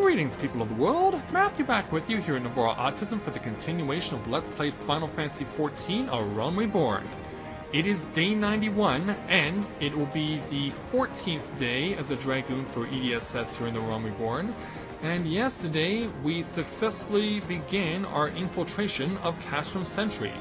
Greetings, people of the world! Matthew back with you here at Navara Autism for the continuation of Let's Play Final Fantasy XIV, A Realm Reborn. It is day 91, and it will be the 14th day as a Dragoon for EDSS here in the Realm Reborn. And yesterday, we successfully began our infiltration of Castrum Sentry.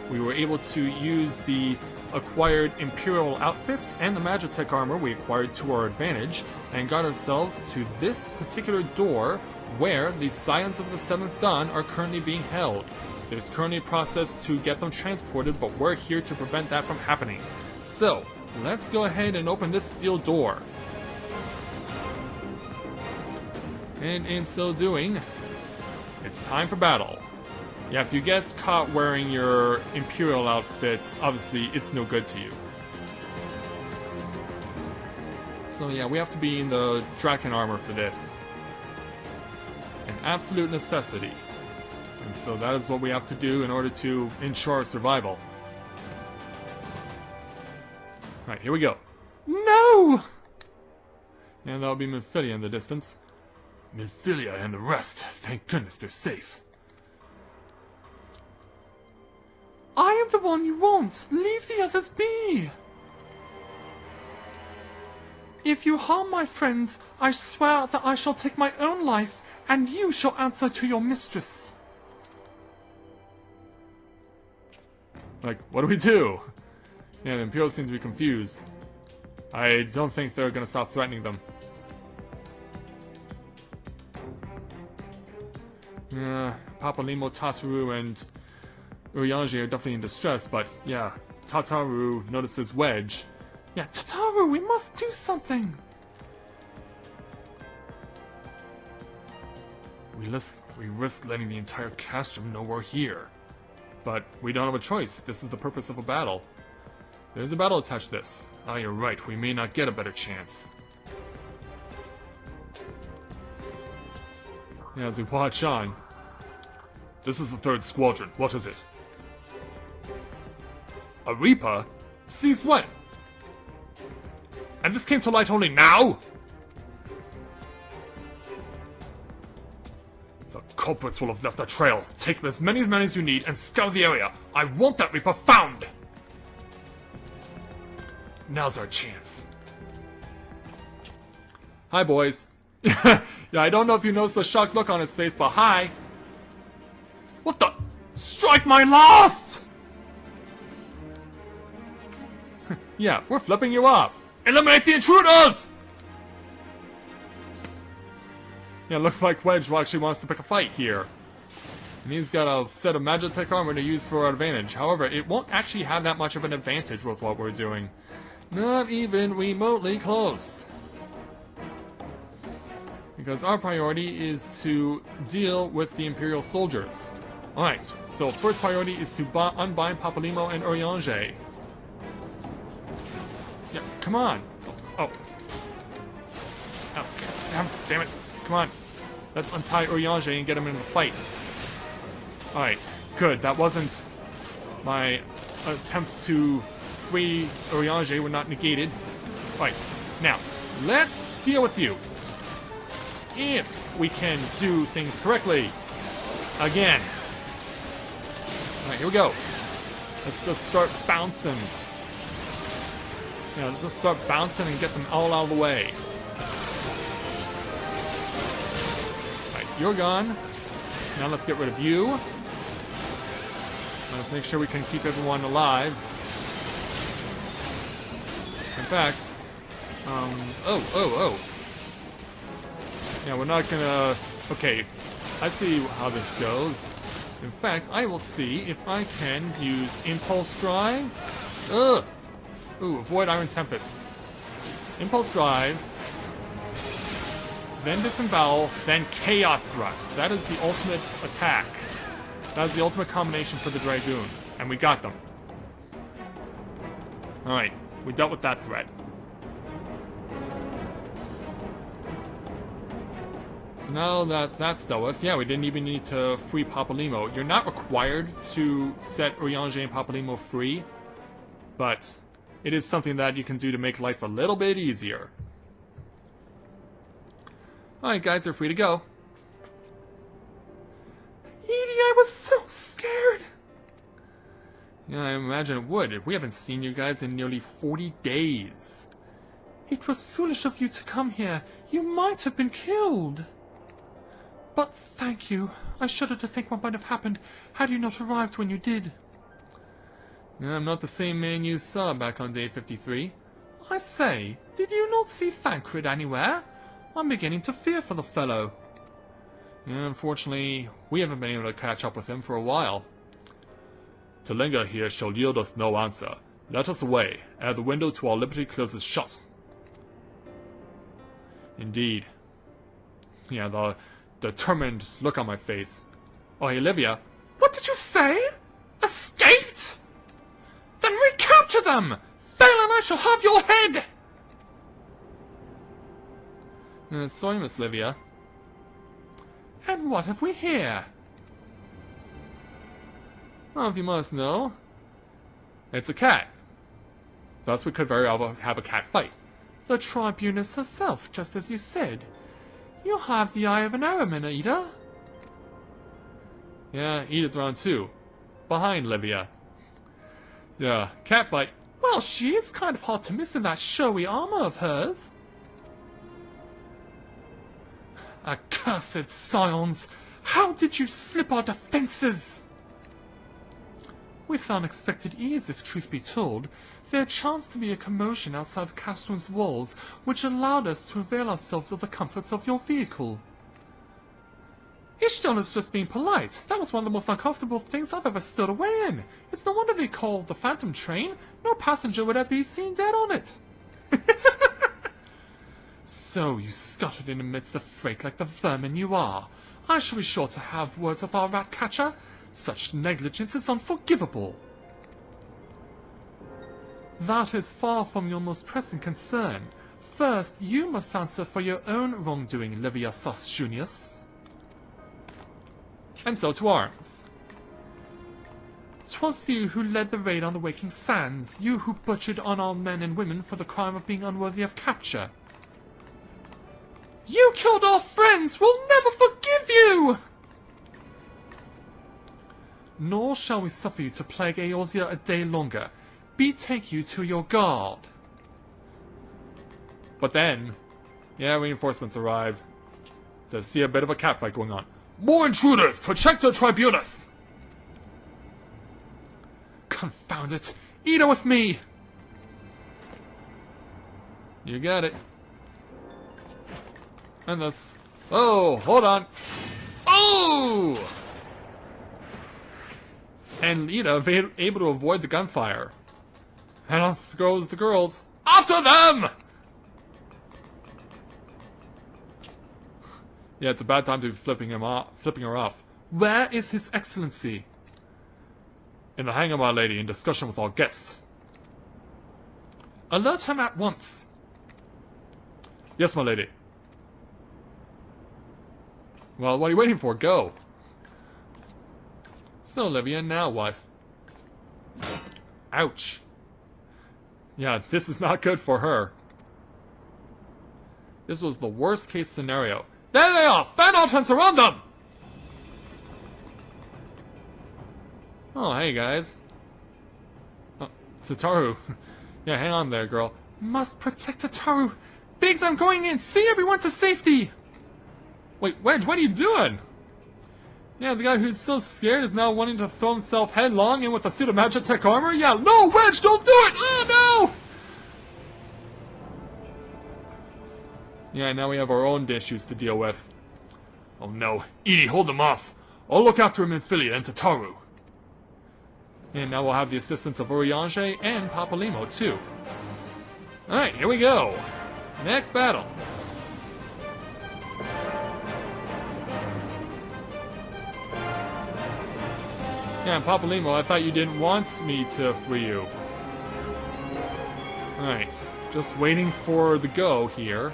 We were able to use the acquired Imperial outfits and the Magitech armor we acquired to our advantage, and got ourselves to this particular door where the Scions of the 7th Dawn are currently being held. There's currently a process to get them transported, but we're here to prevent that from happening. So, let's go ahead and open this steel door. And in so doing, it's time for battle. Yeah, if you get caught wearing your Imperial outfits, obviously it's no good to you. So yeah, we have to be in the Dragoon armor for this. An absolute necessity. And so that is what we have to do in order to ensure our survival. Alright, here we go. No! And that'll be Minfilia in the distance. Minfilia and the rest, thank goodness they're safe. I am the one you want! Leave the others be! If you harm my friends, I swear that I shall take my own life, and you shall answer to your mistress. Like, what do we do? Yeah, the Imperials seem to be confused. I don't think they're gonna stop threatening them. Yeah, Papalimo, Tataru, and Eorzea are definitely in distress, but yeah, Tataru notices Wedge. Yeah, Tataru, we must do something! We risk letting the entire Castrum know we're here. But we don't have a choice. This is the purpose of a battle. There's a battle attached to this. Ah, you're right. We may not get a better chance. Yeah, as we watch on. This is the 3rd Squadron. What is it? A Reaper? Seized when? And this came to light only now? The culprits will have left a trail. Take as many men as you need and scour the area. I want that Reaper found! Now's our chance. Hi, boys. Yeah, I don't know if you noticed the shocked look on his face, but hi. What the? Strike my last! Yeah, we're flipping you off. Eliminate the intruders! Yeah, looks like Wedge actually wants to pick a fight here. And he's got a set of Magitech armor to use for our advantage. However, it won't actually have that much of an advantage with what we're doing. Not even remotely close. Because our priority is to deal with the Imperial soldiers. Alright, so first priority is to unbind Papalimo and Eorzea. Yeah, come on. Oh. Damn it. Come on. Let's untie Eorzea and get him in the fight. Alright, good. That wasn't... My attempts to free Eorzea were not negated. Alright, now, let's deal with you. If we can do things correctly. Again. Alright, here we go. Let's just start bouncing. Yeah, let's start bouncing and get them all out of the way. Alright, you're gone. Now let's get rid of you. Let's make sure we can keep everyone alive. In fact, yeah, we're not gonna... Okay, I see how this goes. In fact, I will see if I can use Impulse Drive. Ugh! Ooh, avoid Iron Tempest. Impulse Drive. Then Disembowel, then Chaos Thrust. That is the ultimate attack. That is the ultimate combination for the Dragoon. And we got them. Alright, we dealt with that threat. So now that that's dealt with, yeah, we didn't even need to free Papalimo. You're not required to set Eorzea and Papalimo free, but it is something that you can do to make life a little bit easier. Alright guys, they're free to go. was so scared. Yeah, I imagine it would. We haven't seen you guys in nearly 40 days. It was foolish of you to come here. You might have been killed. But thank you. I shudder to think what might have happened had you not arrived when you did. Yeah, I'm not the same man you saw back on day 53. I say, did you not see Thancred anywhere? I'm beginning to fear for the fellow. Yeah, unfortunately, we haven't been able to catch up with him for a while. To linger here shall yield us no answer. Let us away, ere the window to our liberty closes shut. Indeed. Yeah, the determined look on my face. Oh, hey, Livia. What did you say? Escaped? Then recapture them! Fail and I shall have your head! Sorry, Miss Livia. And what have we here? Well, if you must know, it's a cat. Thus we could very well have a cat fight. The Tribunus herself, just as you said. You have the eye of an Araman, Ida. Yeah, Ida's around too. Behind Livia. Yeah, cat fight. Well, she is kind of hard to miss in that showy armor of hers. Accursed Scions! How did you slip our defenses? With unexpected ease, if truth be told, there chanced to be a commotion outside of Castrum's walls, which allowed us to avail ourselves of the comforts of your vehicle. Ishtar is just being polite. That was one of the most uncomfortable things I've ever stood away in. It's no wonder they call the Phantom Train. No passenger would ever be seen dead on it. So you scuttled in amidst the freight like the vermin you are. I shall be sure to have words with our rat catcher. Such negligence is unforgivable. That is far from your most pressing concern. First, you must answer for your own wrongdoing, Livia Sus Junius. And so to arms. 'Twas you who led the raid on the Waking Sands, you who butchered unarmed men and women for the crime of being unworthy of capture. You killed our friends! We'll never forgive you! Nor shall we suffer you to plague Eorzea a day longer. Betake you to your guard. But then, yeah, reinforcements arrive. To see a bit of a catfight going on. More intruders! Protect the Tribunus! Confound it! Eat it with me! You got it. And that's... Oh, hold on. Oh! And Ida able to avoid the gunfire. And off goes the girls. After them! Yeah, it's a bad time to be flipping her off. Where is His Excellency? In the hangar, my lady, in discussion with our guest. Alert him at once. Yes, my lady. Well, what are you waiting for? Go. So, Livia, now what? Ouch. Yeah, this is not good for her. This was the worst case scenario. There they are! Fan out and surround them! Oh, hey guys. Oh, Tataru. Yeah, hang on there, girl. Must protect Tataru. Biggs, I'm going in! See everyone to safety! Wait, Wedge, what are you doing? Yeah, the guy who's so scared is now wanting to throw himself headlong in with a suit of Magitech armor? Yeah, no, Wedge, don't do it! Oh, no! Yeah, now we have our own issues to deal with. Oh no, Edie, hold them off. I'll look after him in Philia and Tataru. And now we'll have the assistance of Eorzea and Papalimo, too. Alright, here we go. Next battle. Yeah, Papalimo, I thought you didn't want me to free you. Alright, just waiting for the go here.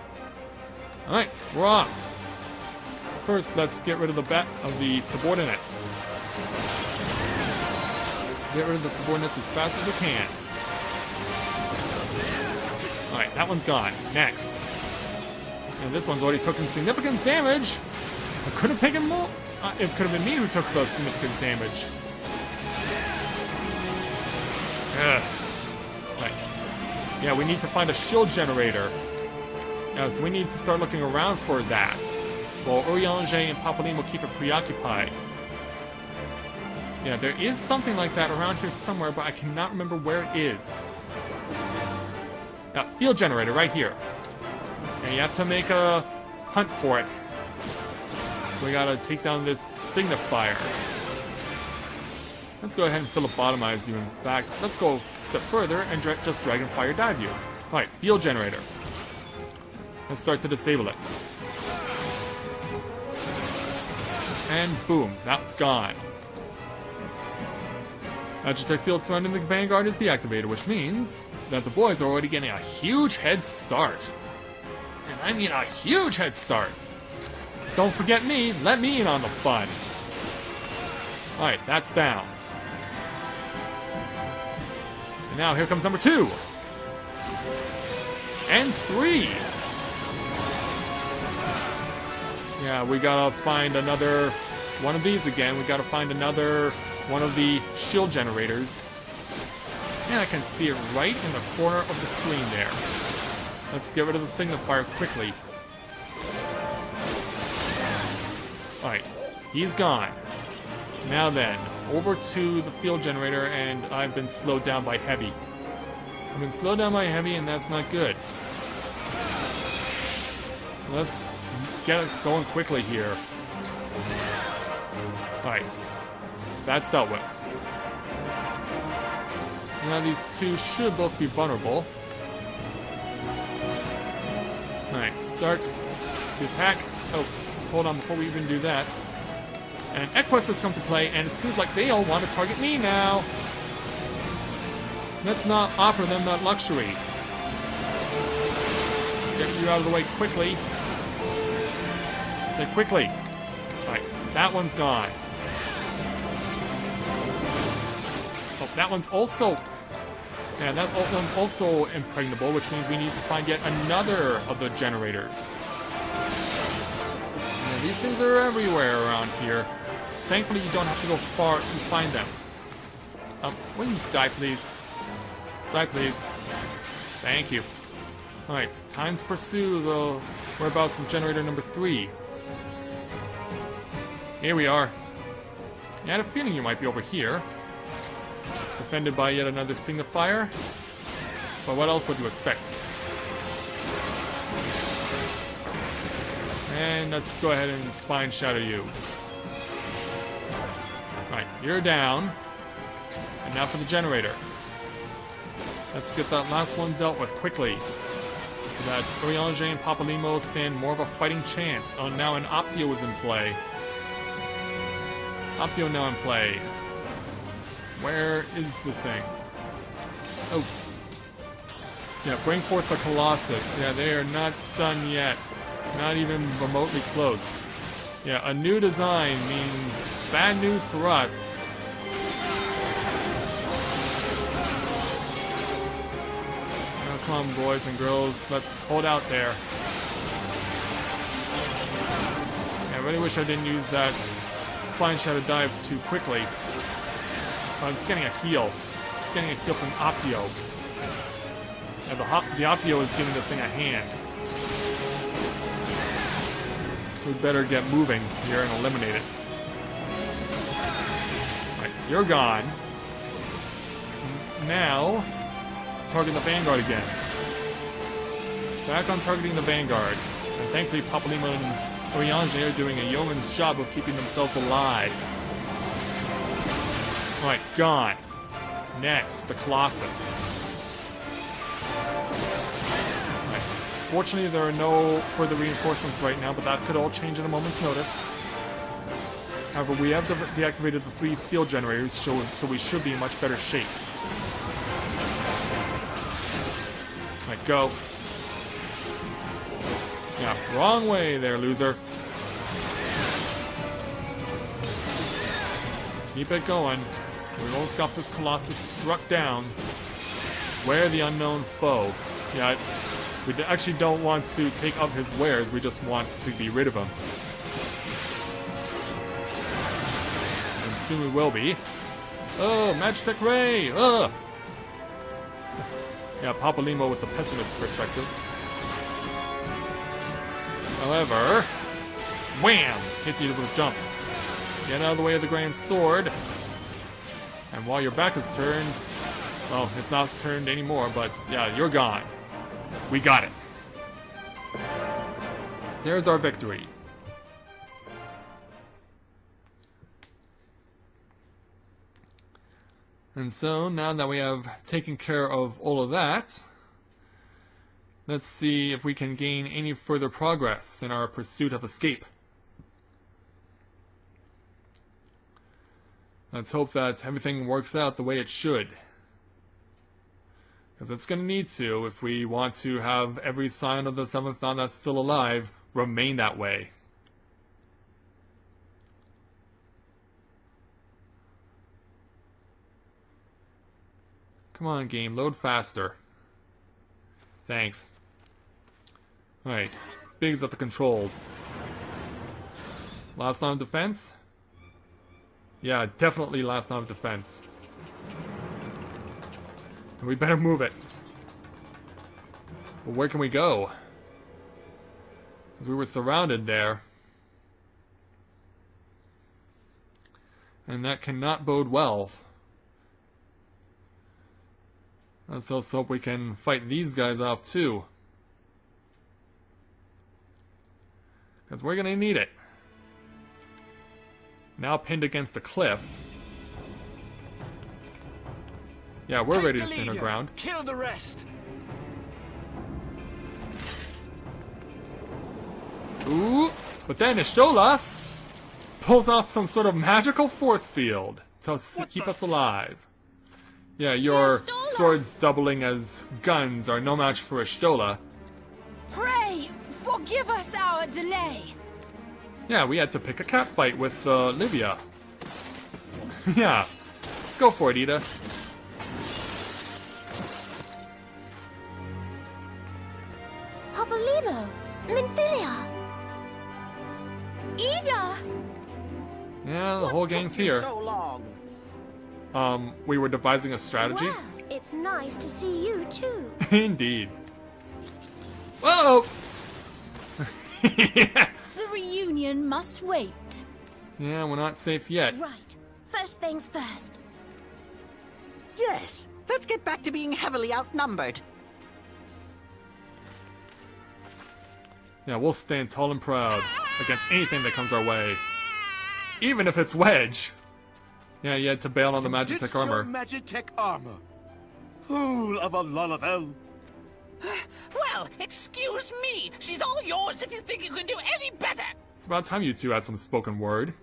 Alright, we're off. First, let's get rid of the subordinates. Get rid of the subordinates as fast as we can. Alright, that one's gone. Next. And this one's already taken significant damage. I could have taken more. It could have been me who took the significant damage. Ugh. Right. Yeah, we need to find a shield generator. Yeah, so we need to start looking around for that. While Eorzea and Papalim keep it preoccupied. Yeah, there is something like that around here somewhere, but I cannot remember where it is. That field generator right here. And you have to make a hunt for it. We gotta take down this signifier. Let's go ahead and phlebotomize you. In fact, let's go a step further and just Dragonfire dive you. Alright, field generator. Let's start to disable it. And boom, that's gone. Agitech field surrounding the Vanguard is deactivated, which means that the boys are already getting a huge head start. And I mean a huge head start. Don't forget me, let me in on the fun. Alright, that's down. And now here comes number 2. And 3. Yeah, we gotta find another one of these again. We gotta find another one of the shield generators. And I can see it right in the corner of the screen there. Let's get rid of the signifier quickly. Alright, he's gone. Now then, over to the field generator, and I've been slowed down by heavy. I've been slowed down by heavy, and that's not good. So let's get it going quickly here. Alright, that's dealt with. So now these two should both be vulnerable. Alright, start the attack. Oh, hold on before we even do that. And Equus has come to play, and it seems like they all want to target me now. Let's not offer them that luxury. Get you out of the way quickly. Say quickly. Alright, that one's gone. Oh, that one's also... Yeah, that one's also impregnable, which means we need to find yet another of the generators. Yeah, these things are everywhere around here. Thankfully, you don't have to go far to find them. Will you die, please? Die, please. Thank you. Alright, it's time to pursue the whereabouts of generator number 3. Here we are. I had a feeling you might be over here. Defended by yet another signifier. But what else would you expect? And let's go ahead and spine shadow you. Alright, you're down. And now for the generator. Let's get that last one dealt with quickly. So that Eorzea and Papalim stand more of a fighting chance. Oh, now an Optio is in play. Optio now in play. Where is this thing? Oh. Yeah, bring forth the Colossus. Yeah, they are not done yet. Not even remotely close. Yeah, a new design means bad news for us. Now come on, boys and girls. Let's hold out there. Yeah, I really wish I didn't use that Spine Shadow dive too quickly. Oh, it's getting a heal. It's getting a heal from Optio. Yeah, the Optio is giving this thing a hand. So we better get moving here and eliminate it. Right, you're gone. Now, target the Vanguard again. Back on targeting the Vanguard. And thankfully, Papalim and Eorzea are doing a yeoman's job of keeping themselves alive. Alright, gone. Next, the Colossus. Right. Fortunately, there are no further reinforcements right now, but that could all change at a moment's notice. However, we have deactivated the 3 field generators, so we should be in much better shape. Alright, go. Yeah, wrong way there, loser. Keep it going. We've almost got this Colossus struck down. Where the unknown foe? Yeah, we actually don't want to take up his wares, we just want to be rid of him. soon we will be. Oh, Magitech Ray! Ugh! Yeah, Papalymo with the pessimist perspective. However, wham! Hit you with a jump. Get out of the way of the Grand Sword. And while your back is turned, well, it's not turned anymore, but yeah, you're gone. We got it. There's our victory. And so, now that we have taken care of all of that, let's see if we can gain any further progress in our pursuit of escape. Let's hope that everything works out the way it should. Because it's going to need to if we want to have every Scion of the 7th Dawn that's still alive remain that way. Come on, game, load faster. Thanks. Alright, Big's at the controls. Last line of defense? Yeah, definitely last line of defense. We better move it. Well, where can we go? Because we were surrounded there. And that cannot bode well. Let's also hope we can fight these guys off too. Because we're gonna need it. Now pinned against a cliff. Yeah, we're ready to stand our ground. Kill the rest. Ooh, but then Y'shtola pulls off some sort of magical force field to keep us alive. Yeah, your swords doubling as guns are no match for Y'shtola. Pray, forgive us our delay. Yeah, we had to pick a cat fight with Livia. Yeah, go for it, Ida. Papalymo, Minfilia, Ida. Yeah, the whole gang's here. So long. We were devising a strategy. Well, it's nice to see you too. Indeed. Whoa! Yeah. The reunion must wait. Yeah, we're not safe yet. Right. First things first. Yes, let's get back to being heavily outnumbered. Yeah, we'll stand tall and proud against anything that comes our way. Even if it's Wedge. Yeah, you had to bail on the Magitech armor. Magitech armor. Fool of a Lullavel. Well, excuse me. She's all yours if you think you can do any better. It's about time you two had some spoken word.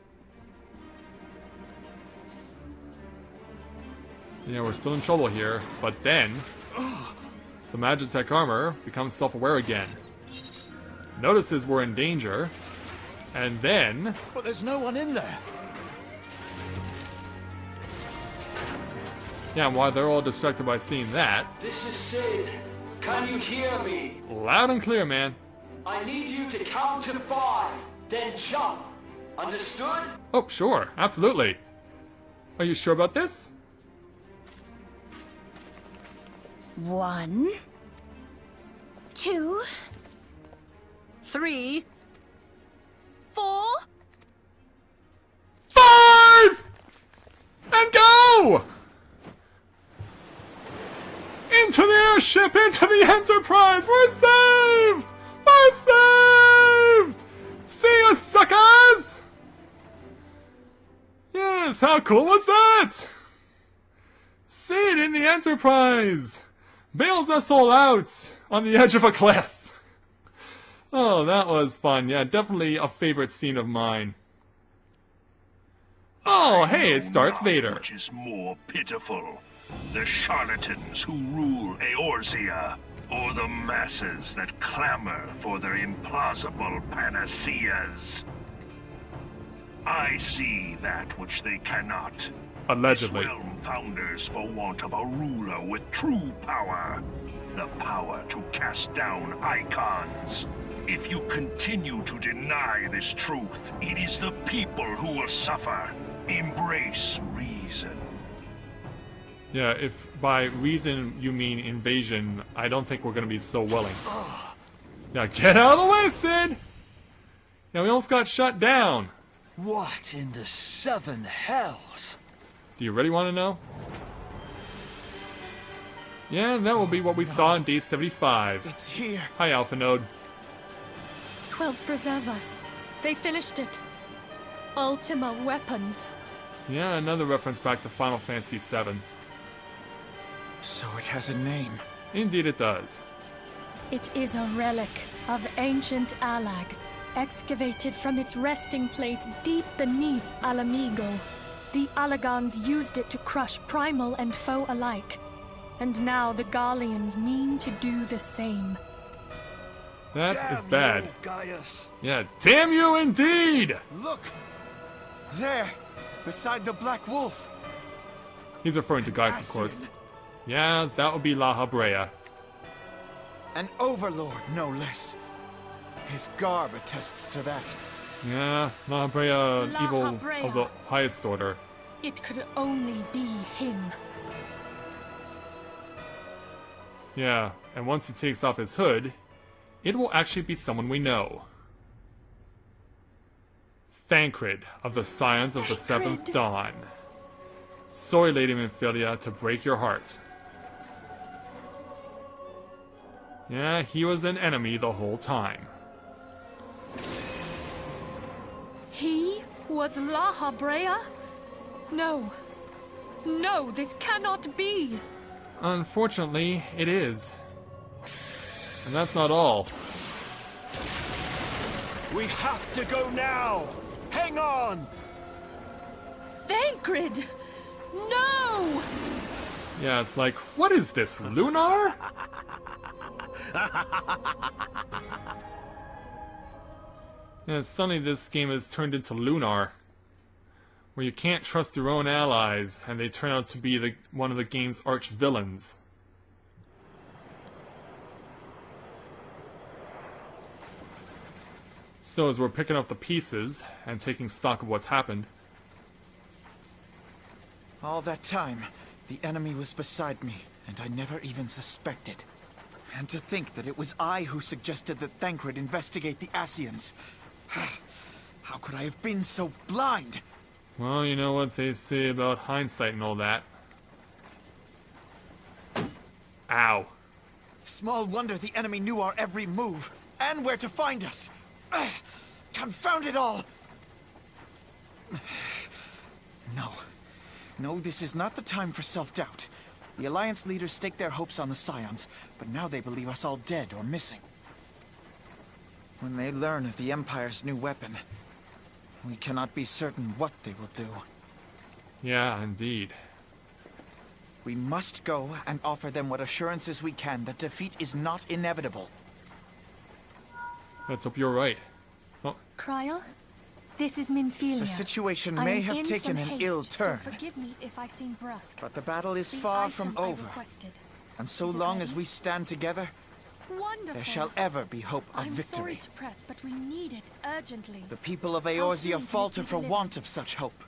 Yeah, we're still in trouble here, but then the Magitech armor becomes self-aware again. Notices we're in danger, and then... But there's no one in there. Yeah, and while they're all distracted by seeing that... This is Sid. Can you hear me? Loud and clear, man. I need you to count to 5, then jump. Understood? Oh, sure. Absolutely. Are you sure about this? 1, 2, 3. 4. 5! And go! Into the airship, into the Enterprise! We're saved! We're saved! See you, suckers! Yes, how cool was that? Sid in the Enterprise! Bails us all out on the edge of a cliff. Oh, that was fun. Yeah, definitely a favorite scene of mine. Oh, hey, it's Darth Vader. Which is more pitiful, the charlatans who rule Eorzea, or the masses that clamor for their implausible panaceas? I see that which they cannot. Allegedly. This realm founders for want of a ruler with true power. The power to cast down icons. If you continue to deny this truth, it is the people who will suffer. Embrace reason. Yeah, if by reason you mean invasion, I don't think we're gonna be so willing. Yeah, get out of the way, Sid! Yeah, we almost got shut down. What in the seven hells? Do you really want to know? Yeah, that will be what we saw in day 75. It's here. Hi, Alpha Node. 12 preserve us. They finished it. Ultima weapon. Yeah, another reference back to Final Fantasy VII. So it has a name. Indeed it does. It is a relic of ancient Alag, excavated from its resting place deep beneath Alamigo. The Alagans used it to crush primal and foe alike. And now the Garleans mean to do the same. That is bad. You, Gaius. Yeah, damn you indeed! Look! There! Beside the Black Wolf! He's referring to Gaius, of course. Yeah, that would be La Habrea. An overlord, no less. His garb attests to that. Yeah, La Habrea, La evil Habrea. of the highest order. It could only be him. Yeah, and once he takes off his hood, it will actually be someone we know. Thancred of the Scions of the Seventh Thancred. Dawn. Sorry, Lady Minfilia, to break your heart. Yeah, he was an enemy the whole time. He was La Habrea? No. No, this cannot be. Unfortunately, it is. And that's not all. We have to go now! Hang on! Thancred! No! Yeah, it's like, what is this, Lunar? Yeah, suddenly this game has turned into Lunar, where you can't trust your own allies, and they turn out to be one of the game's arch villains. So as we're picking up the pieces and taking stock of what's happened, All that time, the enemy was beside me, and I never even suspected. And to think that it was I who suggested that Thancred investigate the Scions. How could I have been so blind? well, you know what they say about hindsight and all that. Ow. Small wonder the enemy knew our every move, and where to find us. Confound it all! No, this is not the time for self-doubt. The Alliance leaders staked their hopes on the Scions, but now they believe us all dead or missing. When they learn of the Empire's new weapon, we cannot be certain what they will do. Yeah, indeed. We must go and offer them what assurances we can that defeat is not inevitable. Let's hope you're right. Kryl, this is Minfilia. The situation I may am have in taken some an haste, ill so turn, forgive me if I seem brusque. but the battle is The far item from I over. requested. And so Is it long ready? as we stand together, Wonderful. there shall ever be hope of I'm victory. sorry to press, but we need it urgently. The people of How Eorzea soon can it falter be for delivered? want of such hope.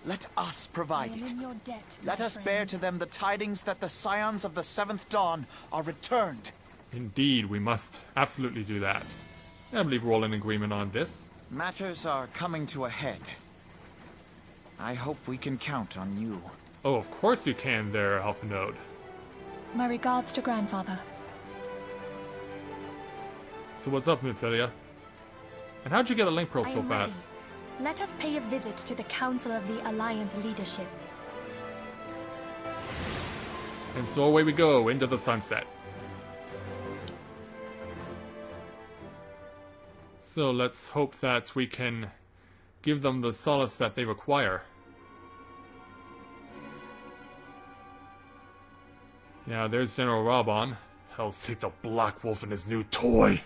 Let us I provide am it. in your debt, Let my us friend. bear to them the tidings that the Scions of the Seventh Dawn are returned. Indeed, we must absolutely do that. I believe we're all in agreement on this. Matters are coming to a head. I hope we can count on you. Oh, of course you can there, Alpha Node. My regards to grandfather. So what's up, Minfilia? And how'd you get a link pearl I so am ready. fast? Let us pay a visit to the Council of the Alliance leadership. And so away we go, into the sunset. So let's hope that we can give them the solace that they require. Yeah, there's General Reborn. Hell's take the Black Wolf and his new toy!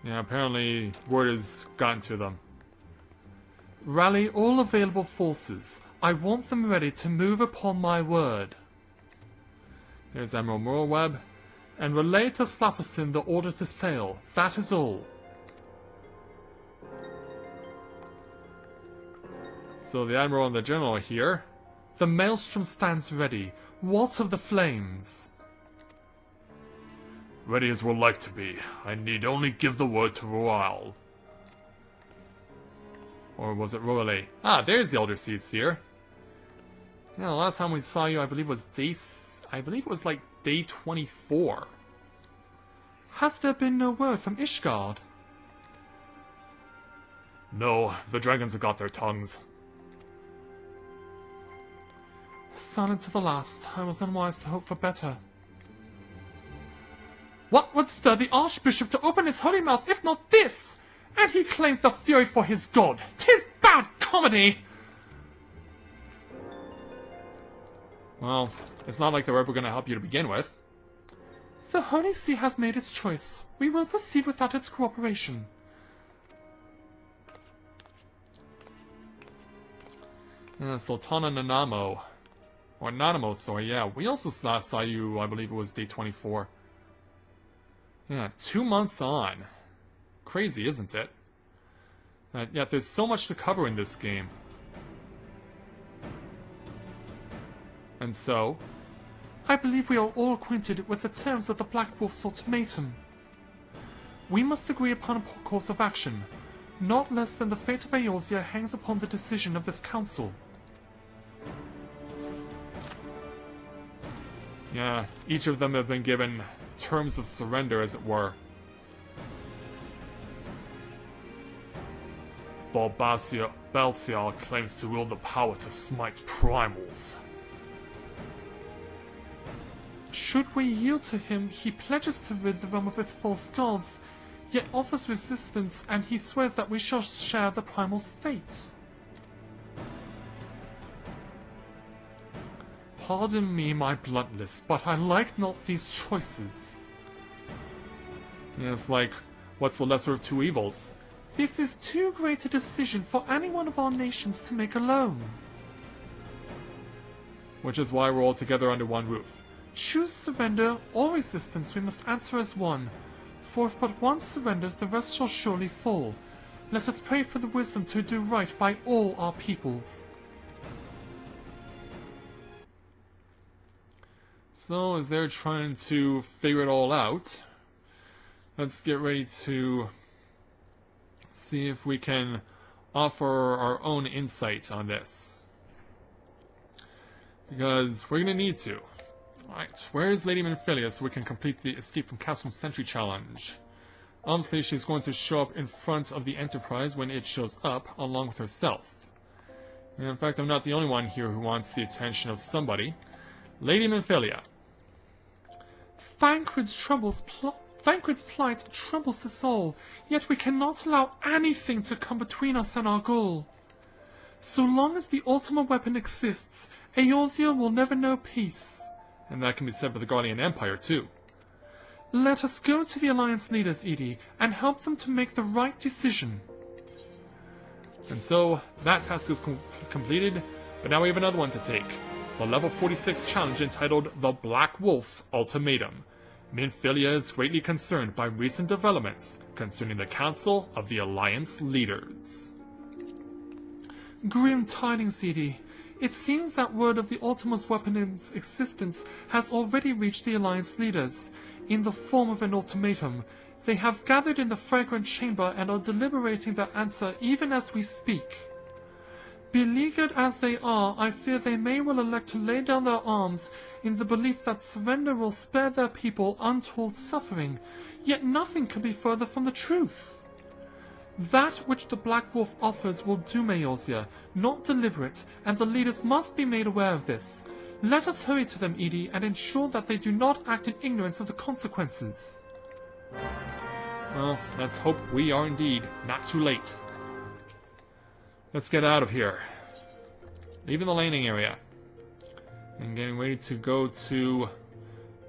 Yeah, apparently word has gotten to them. Rally all available forces. I want them ready to move upon my word. There's Admiral Morweb. And relay to Slafferson the order to sail. That is all. So the Admiral and the General are here. The Maelstrom stands ready. What of the flames? Ready as we'll like to be. I need only give the word to Royal. Or was it Royale? Ah, there's the Elder Seer. Yeah, the last time we saw you, I believe was it was like day 24. Has there been no word from Ishgard? No, the dragons have got their tongues. Silent to the last, I was unwise to hope for better. What would stir the Archbishop to open his holy mouth if not this? And he claims the fury for his god. 'Tis bad comedy! Well, it's not like they're ever going to help you to begin with. The Holy See has made its choice. We will proceed without its cooperation. Sultana Nanamo. Or Nanamo, sorry, yeah. We also saw you, I believe it was day 24. Yeah, 2 months on. Crazy, isn't it? Yet there's so much to cover in this game. And so, I believe we are all acquainted with the terms of the Black Wolf's ultimatum. We must agree upon a course of action. Not less than the fate of Eorzea hangs upon the decision of this council. Yeah, each of them have been given terms of surrender, as it were. For Balsiar claims to wield the power to smite primals. Should we yield to him, he pledges to rid the realm of its false gods, yet offers resistance, and he swears that we shall share the primal's fate. Pardon me my bluntness, but I like not these choices. Yeah, it's like, what's the lesser of two evils? This is too great a decision for any one of our nations to make alone. Which is why we're all together under one roof. Choose surrender or resistance, we must answer as one. For if but one surrenders, the rest shall surely fall. Let us pray for the wisdom to do right by all our peoples. So, as they're trying to figure it all out, let's get ready to see if we can offer our own insight on this. Because we're going to need to. Alright, where is Lady Minfilia so we can complete the Escape from Castrum Sentry challenge? Obviously, she's going to show up in front of the Enterprise when it shows up, along with herself. And in fact, I'm not the only one here who wants the attention of somebody. Lady Minfilia. Thancred's plight troubles us all, yet we cannot allow anything to come between us and our goal. So long as the Ultima weapon exists, Eorzea will never know peace. And that can be said for the Garlean Empire, too. Let us go to the Alliance leaders, Edie, and help them to make the right decision. And so, that task is completed, but now we have another one to take. The level 46 challenge entitled The Black Wolf's Ultimatum. Minfilia is greatly concerned by recent developments concerning the Council of the Alliance Leaders. Grim tidings, Edie. It seems that word of the Ultima's weapon's existence has already reached the Alliance leaders. In the form of an ultimatum, they have gathered in the Fragrant Chamber and are deliberating their answer even as we speak. Beleaguered as they are, I fear they may well elect to lay down their arms in the belief that surrender will spare their people untold suffering, yet nothing can be further from the truth. That which the Black Wolf offers will doom Eorzea, not deliver it, and the leaders must be made aware of this. Let us hurry to them, Edie, and ensure that they do not act in ignorance of the consequences. Well, let's hope we are indeed not too late. Let's get out of here. Leaving the landing area. And getting ready to go to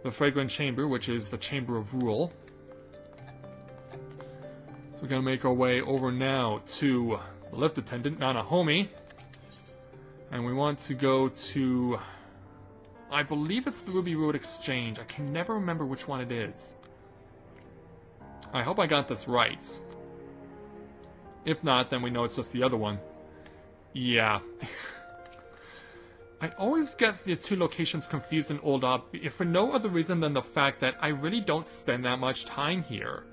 the Fragrant Chamber, which is the Chamber of Rule. So we're going to make our way over now to the lift attendant, Nanahomi. And we want to go to, I believe it's the Ruby Road Exchange. I can never remember which one it is. I hope I got this right. If not, then we know it's just the other one. Yeah. I always get the two locations confused in Ul'dah, if for no other reason than the fact that I really don't spend that much time here.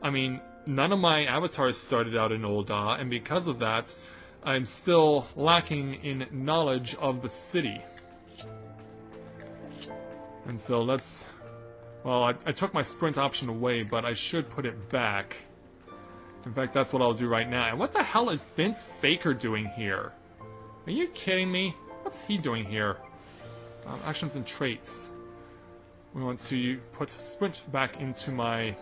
I mean, none of my avatars started out in Ul'dah, and because of that, I'm still lacking in knowledge of the city. And so let's... Well, I took my sprint option away, but I should put it back. In fact, that's what I'll do right now. And what the hell is Vince Faker doing here? Are you kidding me? What's he doing here? Actions and traits. We want to put sprint back into my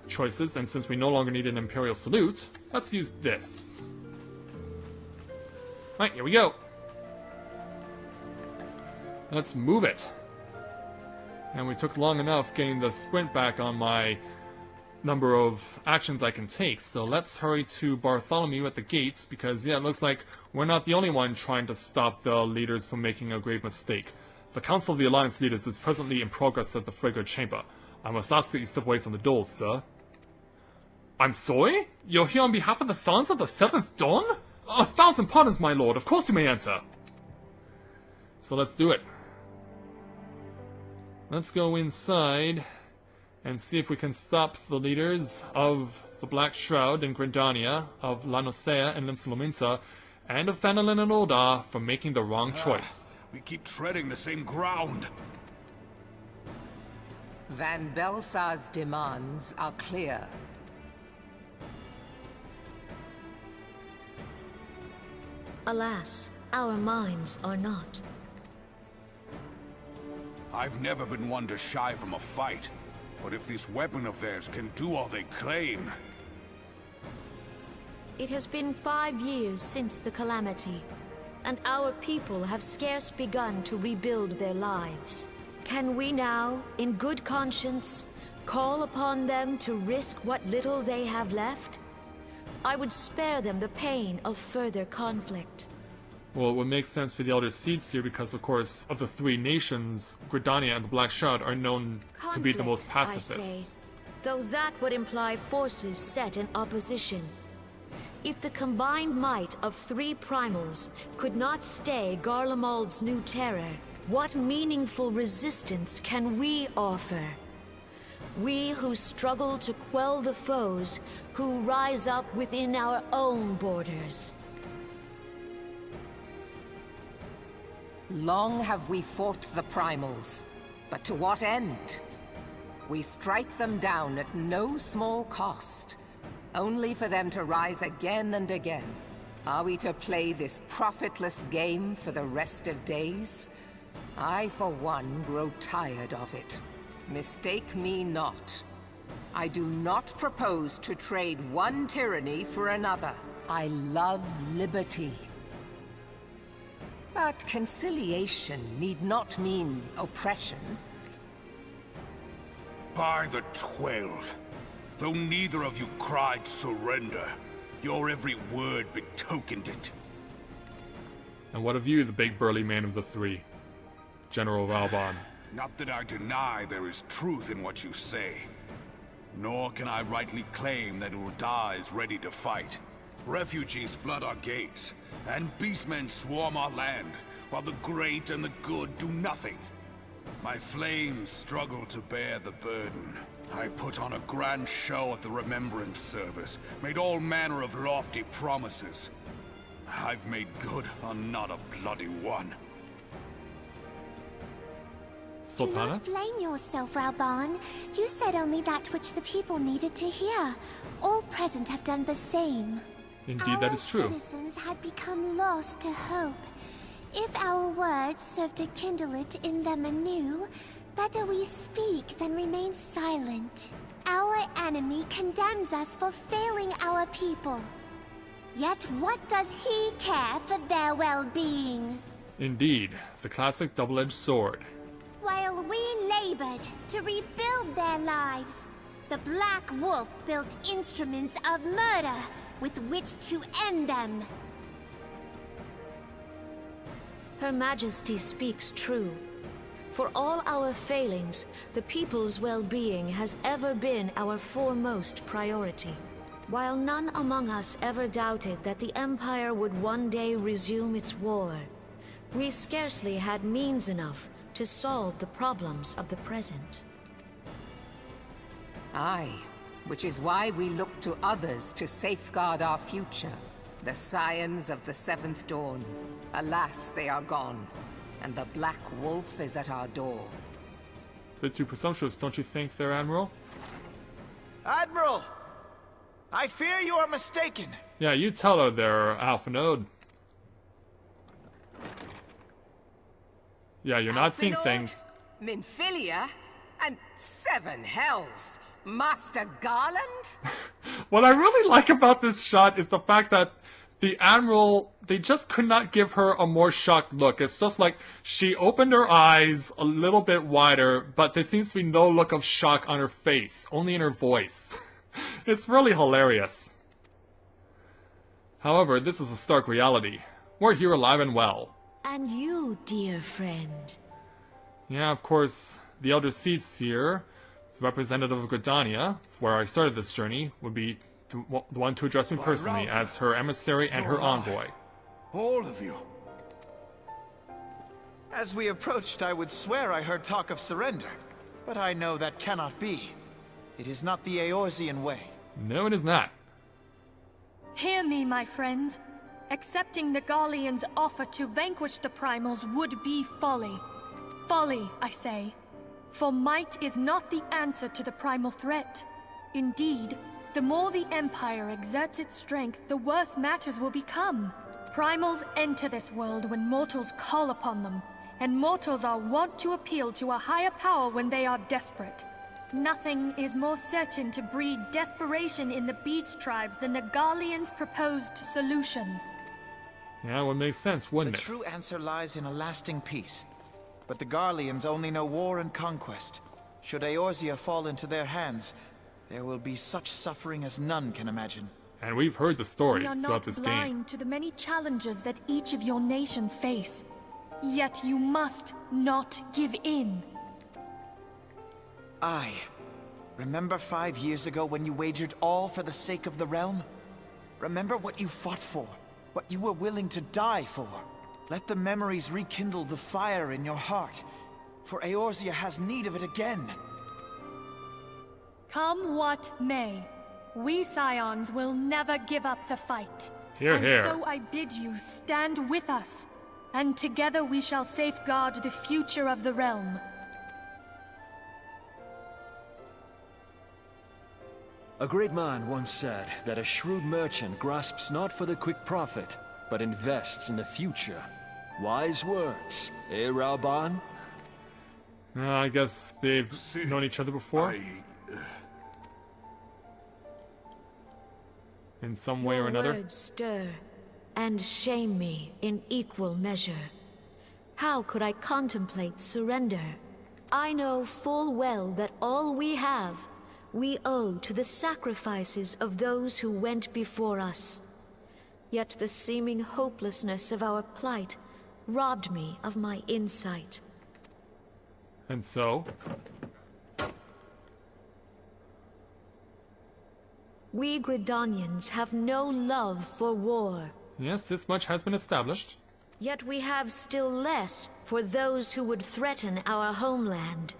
choices, and since we no longer need an Imperial Salute, let's use this. Alright, here we go. Let's move it. And we took long enough getting the sprint back on my number of actions I can take, so let's hurry to Bartholomew at the gates, because yeah, it looks like we're not the only one trying to stop the leaders from making a grave mistake. The Council of the Alliance Leaders is presently in progress at the Frigate Chamber. I must ask that you step away from the doors, sir. I'm sorry? You're here on behalf of the Scions of the 7th Dawn? 1,000 pardons, my lord, of course you may enter. So let's do it. Let's go inside and see if we can stop the leaders of the Black Shroud in Gridania, of Lanosea and Limsalominsa, and of Thanalin and Ul'dah from making the wrong choice. We keep treading the same ground. Van Belsar's demands are clear. Alas, our minds are not. I've never been one to shy from a fight, but if this weapon of theirs can do all they claim... It has been 5 years since the calamity, and our people have scarce begun to rebuild their lives. Can we now, in good conscience, call upon them to risk what little they have left? I would spare them the pain of further conflict. Well, it would make sense for the Elder Seeds here because, of course, of the 3 nations, Gridania and the Black Shroud are known to be the most pacifist. I say, though that would imply forces set in opposition. If the combined might of 3 primals could not stay Garlemald's new terror, what meaningful resistance can we offer? We who struggle to quell the foes who rise up within our own borders. Long have we fought the primals, but to what end? We strike them down at no small cost, only for them to rise again and again. Are we to play this profitless game for the rest of days? I, for one, grow tired of it. Mistake me not. I do not propose to trade one tyranny for another. I love liberty. But conciliation need not mean oppression. By the 12, though neither of you cried surrender, your every word betokened it. And what of you, the big burly man of the 3? General Rauban. Not that I deny there is truth in what you say. Nor can I rightly claim that Ul'dah is ready to fight. Refugees flood our gates, and beastmen swarm our land, while the great and the good do nothing. My flames struggle to bear the burden. I put on a grand show at the Remembrance Service, made all manner of lofty promises. I've made good on not a bloody one. Sultana? Do not blame yourself, Rauban. You said only that which the people needed to hear. All present have done the same. Indeed, that is true. Our citizens had become lost to hope. If our words serve to kindle it in them anew, better we speak than remain silent. Our enemy condemns us for failing our people. Yet what does he care for their well-being? Indeed, the classic double-edged sword. While we labored to rebuild their lives, the Black Wolf built instruments of murder with which to end them. Her Majesty speaks true. For all our failings, the people's well-being has ever been our foremost priority. While none among us ever doubted that the Empire would one day resume its war, we scarcely had means enough to solve the problems of the present. Aye, which is why we look to others to safeguard our future. The Scions of the Seventh Dawn. Alas, they are gone, and the Black Wolf is at our door. Bit too presumptuous, don't you think, there, Admiral? Admiral! I fear you are mistaken. Yeah, you tell her there, Alpha Node. Yeah, you're not seeing things. Minfilia? And seven hells! Master Garland? What I really like about this shot is the fact that the Admiral, they just could not give her a more shocked look. It's just like she opened her eyes a little bit wider, but there seems to be no look of shock on her face, only in her voice. It's really hilarious. However, this is a stark reality. We're here alive and well. And you, dear friend. Yeah, of course, the Elder Seats here, the representative of Gridania, where I started this journey, would be the one to address me personally as her emissary and her envoy. All of you. As we approached, I would swear I heard talk of surrender, but I know that cannot be. It is not the Eorzean way. No, it is not. Hear me, my friends. Accepting the Garleans' offer to vanquish the Primals would be folly. Folly, I say. For might is not the answer to the primal threat. Indeed, the more the Empire exerts its strength, the worse matters will become. Primals enter this world when mortals call upon them, and mortals are wont to appeal to a higher power when they are desperate. Nothing is more certain to breed desperation in the beast tribes than the Garleans' proposed solution. Yeah, it would make sense, wouldn't it? The true answer lies in a lasting peace. But the Garleans only know war and conquest. Should Eorzea fall into their hands, there will be such suffering as none can imagine. And we've heard the stories We are throughout not this blind game. to the many challenges that each of your nations face. Yet you must not give in. Aye. Remember 5 years ago when you wagered all for the sake of the realm? Remember what you fought for, what you were willing to die for. Let the memories rekindle the fire in your heart, for Eorzea has need of it again. Come what may, we Scions will never give up the fight. Hear, and hear. so I bid you stand with us, and together we shall safeguard the future of the realm. A great man once said that a shrewd merchant grasps not for the quick profit, but invests in the future. Wise words, eh, Reborn? I guess they've known each other before. In some way or another. Your words stir and shame me in equal measure. How could I contemplate surrender? I know full well that all we have, we owe to the sacrifices of those who went before us. Yet the seeming hopelessness of our plight robbed me of my insight. And so? We Gridanians have no love for war. Yes, this much has been established. Yet we have still less for those who would threaten our homeland.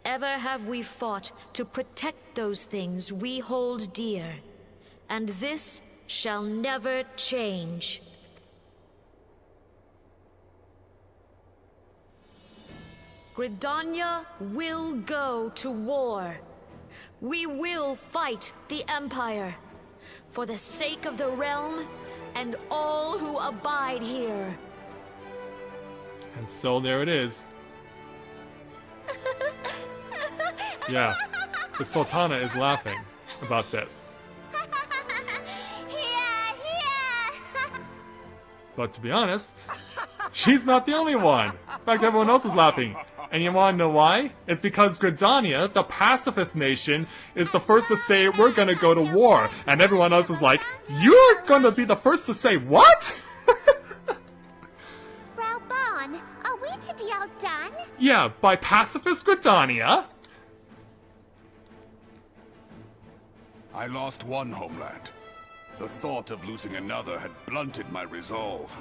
Ever have we fought to protect those things we hold dear, and this shall never change. Gridania will go to war. We will fight the Empire for the sake of the realm and all who abide here. And so there it is. Yeah, the Sultana is laughing about this. But to be honest, she's not the only one. In fact, everyone else is laughing. And you want to know why? It's because Gridania, the pacifist nation, is the first to say we're gonna go to war. And everyone else is like, you're gonna be the first to say what? Reborn, are we to be outdone? Yeah, by pacifist Gridania. I lost one homeland. The thought of losing another had blunted my resolve.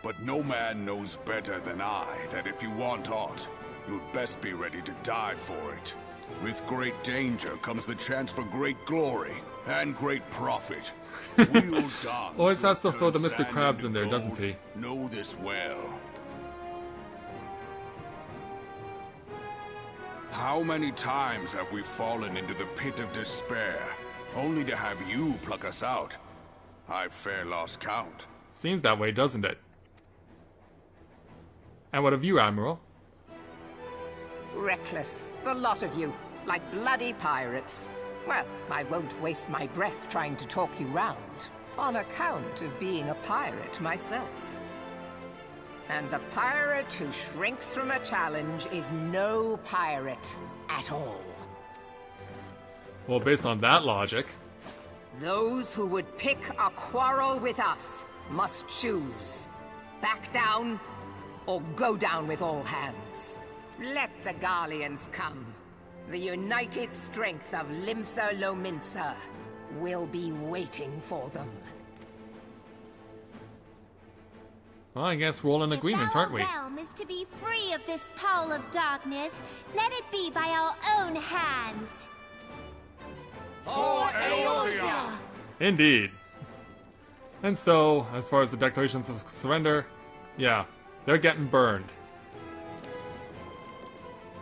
But no man knows better than I that if you want aught, you'd best be ready to die for it. With great danger comes the chance for great glory and great profit. We'll dance. Always has to throw the Mr. Krabs in there, doesn't he? Know this well. How many times have we fallen into the pit of despair, only to have you pluck us out? I've fair lost count. Seems that way, doesn't it? And what of you, Admiral? Reckless, the lot of you, like bloody pirates. Well, I won't waste my breath trying to talk you round, on account of being a pirate myself. And the pirate who shrinks from a challenge is no pirate at all. Well, based on that logic... Those who would pick a quarrel with us must choose. Back down, or go down with all hands. Let the Garleans come. The united strength of Limsa Lominsa will be waiting for them. Well, I guess we're all in agreement, aren't we? If our realm is to be free of this pall of darkness, let it be by our own hands. For Eorzea! Indeed. And so, as far as the declarations of surrender, yeah, they're getting burned.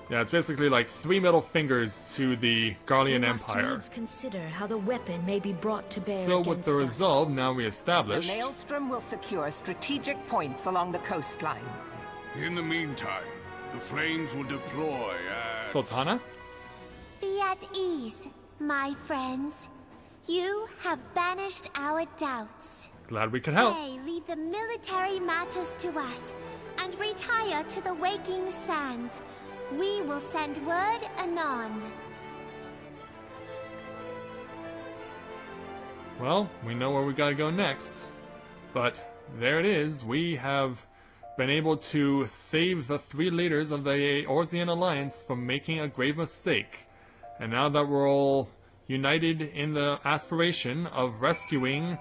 Yeah, it's basically like 3 middle fingers to the Garlean Empire. Let's consider how the weapon may be brought to bear. So with the resolve now The re-established, Maelstrom will secure strategic points along the coastline. In the meantime, the flames will deploy as... Sultana? Be at ease, my friends. You have banished our doubts. Glad we could help. Pray leave the military matters to us, and retire to the waking sands. We will send word anon. Well, we know where we gotta go next. But there it is. We have been able to save the 3 leaders of the Eorzean Alliance from making a grave mistake. And now that we're all united in the aspiration of rescuing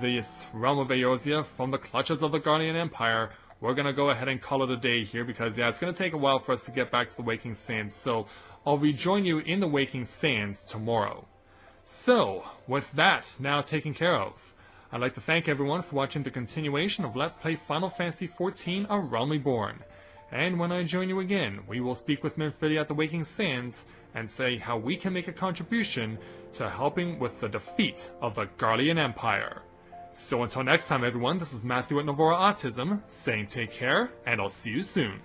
this realm of Eorzea from the clutches of the Garlean Empire, we're gonna go ahead and call it a day here because, yeah, it's gonna take a while for us to get back to the Waking Sands, so I'll rejoin you in the Waking Sands tomorrow. So, with that now taken care of, I'd like to thank everyone for watching the continuation of Let's Play Final Fantasy XIV A Realm Reborn. And when I join you again, we will speak with Minfidia at the Waking Sands and say how we can make a contribution to helping with the defeat of the Garlean Empire. So until next time, everyone, this is Matthew at Navora Autism, saying take care, and I'll see you soon.